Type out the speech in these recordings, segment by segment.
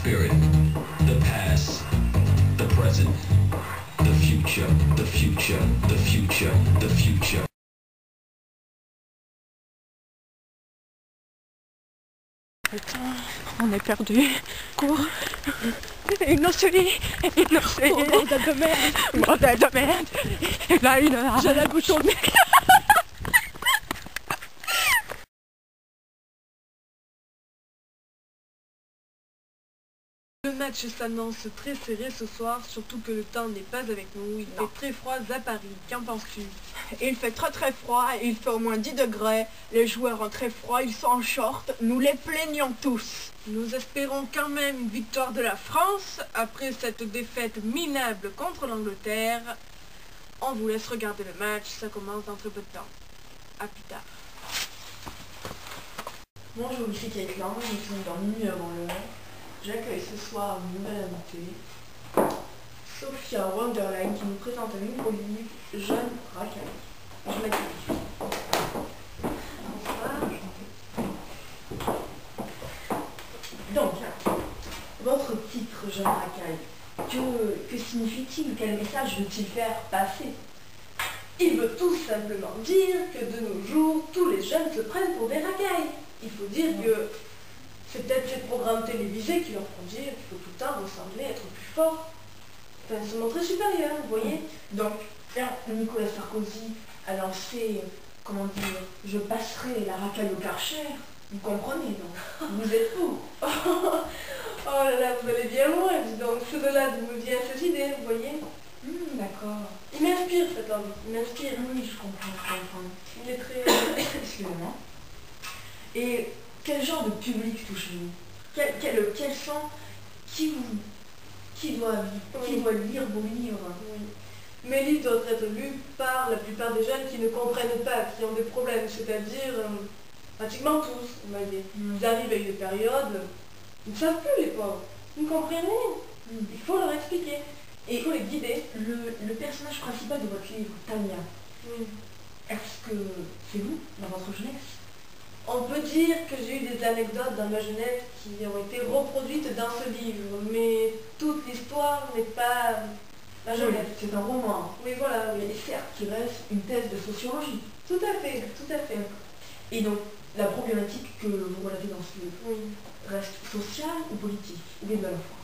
spirit, the past, the present, the future, the future, the future, the future. Putain, on est perdu. Cours. Innocé. Oh, bordel de merde. Bordel de merde. Là, j'ai la bouche au mec. Le match s'annonce très serré ce soir, surtout que le temps n'est pas avec nous. Il fait très froid à Paris. Qu'en penses-tu? Il fait très froid, il fait au moins 10 degrés. Les joueurs ont très froid, ils sont en short. Nous les plaignons tous. Nous espérons quand même une victoire de la France après cette défaite minable contre l'Angleterre. On vous laisse regarder le match, ça commence dans très peu de temps. A plus tard. Bonjour, ici Caitlin, nous sommes dans Minuit avant l'heure. J'accueille ce soir une nouvelle invitée, Sophia Wonderline, qui nous présente un livre Jeune Racaille. Je l'accueille. Bonsoir. Donc, votre titre Jeune Racaille, que signifie-t-il? Quel message veut-il faire passer? Il veut tout simplement dire que de nos jours, tous les jeunes se prennent pour des racailles. Il faut dire que c'est peut-être ces programmes télévisés qui leur font dire qu'il faut tout le temps ressembler, être plus fort, enfin se montrer supérieur, vous voyez. Donc, Nicolas Sarkozy a lancé, comment dire, je passerai la racaille au Karcher. Vous comprenez, donc? Vous êtes fous. Oh là là, vous allez bien loin, dis donc. C'est de là d'où me vient cette idée, vous voyez. D'accord. Il m'inspire cet homme, il m'inspire. Oui, je comprends. Il est très... Excusez-moi. Et quel genre de public touchez-vous? Quels sont... Qui doit lire vos livres? Oui. Mes livres doivent être lus par la plupart des jeunes qui ne comprennent pas, qui ont des problèmes, c'est-à-dire pratiquement tous, on va dire. Ils arrivent avec des périodes, ils ne savent plus les pauvres, ils ne comprennent rien. Il faut leur expliquer, et il faut les guider. Le personnage principal de votre livre, Tania, est-ce que c'est vous, dans votre jeunesse? On peut dire que j'ai eu des anecdotes dans ma jeunesse qui ont été reproduites dans ce livre, mais toute l'histoire n'est pas ma jeunesse. C'est un roman. Oui, voilà. Mais certes, qui reste une thèse de sociologie. Tout à fait, tout à fait. Et donc, la problématique que vous relatez dans ce livre reste sociale ou politique? Ou bien de la fois?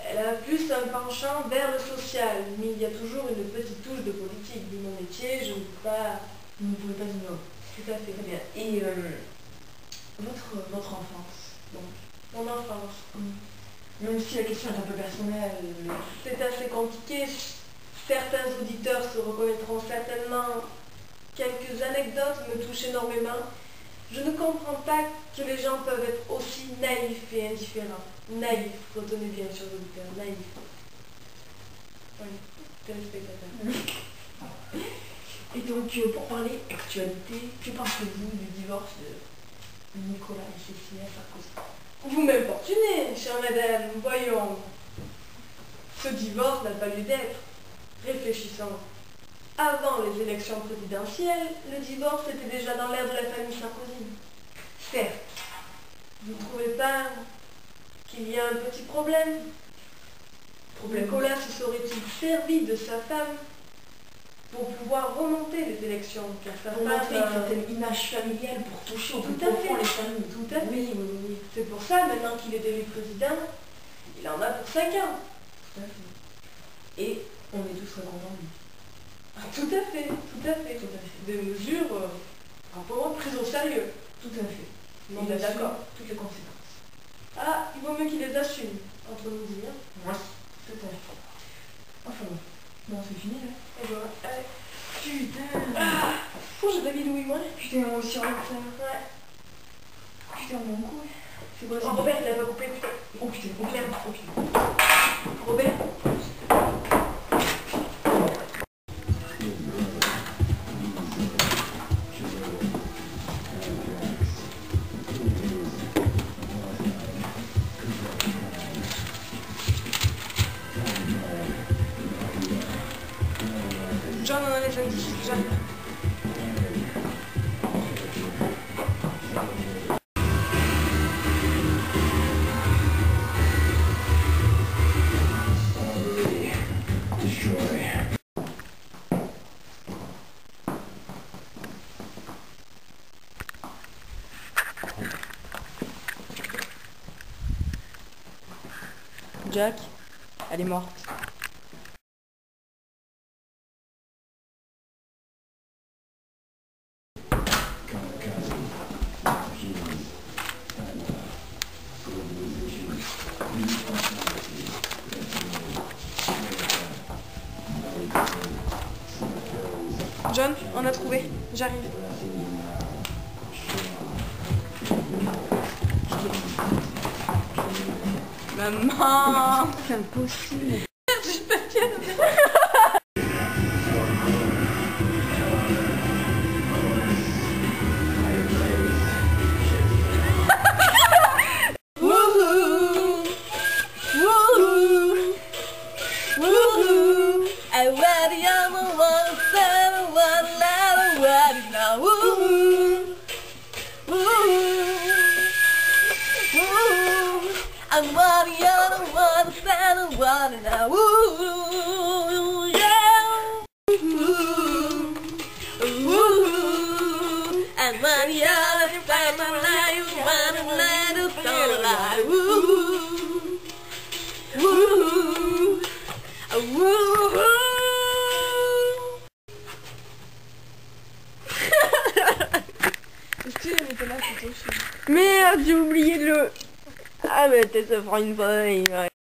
Elle a plus un penchant vers le social, mais il y a toujours une petite touche de politique. Vu mon métier, je ne peux pas... Vous ne pouvez pas ignorer. Tout à fait. Très bien. Et votre enfance, donc? Mon enfance. Même si la question est un peu personnelle. C'est assez compliqué. Certains auditeurs se reconnaîtront certainement. Quelques anecdotes me touchent énormément. Je ne comprends pas que les gens peuvent être aussi naïfs et indifférents. Naïfs, retenez bien sur l'auditeur, naïfs. Oui, téléspectateurs. Et donc, pour parler actualité, que pensez-vous du divorce de Nicolas et Cécile Sarkozy? Vous m'importunez, chère madame, voyons. Ce divorce n'a pas lieu d'être. Réfléchissons. Avant les élections présidentielles, le divorce était déjà dans l'air de la famille Sarkozy. Certes, vous ne trouvez pas qu'il y a un petit problème? Nicolas se serait-il servi de sa femme pour pouvoir remonter les élections, car sa pour femme montrer une certaine image familiale, pour toucher au plus tout à profond fait les familles. Tout à fait. Oui. C'est pour ça, maintenant qu'il est élu président, il en a pour 5 ans. Tout à fait. Et on est tous très contents de lui. Tout à fait, tout à fait. Des mesures vraiment prises au sérieux. Tout à fait. On est d'accord. Toutes les conséquences. Ah, il vaut mieux qu'il les assume, entre nous dire. Oui, tout à fait. Enfin bon, c'est fini là. Et voilà. Allez. Putain. J'ai pas bidouille, moi. Putain, moi aussi on va le faire. Ouais. Putain, mon cou. C'est quoi, Robert, il a pas coupé. Oh putain, oh Merde. putain. Robert. J'en ai les indices, j'arrive. Jack, elle est morte. John, on a trouvé. J'arrive. Maman! C'est impossible. I'm one, you're one, stand one now. Ooh, yeah. Ooh, and one, you're stand one, let us all alive. Ooh, ooh, Est-ce qu'elle était là plutôt? Merde, j'ai oublié de le... Ah mais t'es ça prend une feuille. Ouais.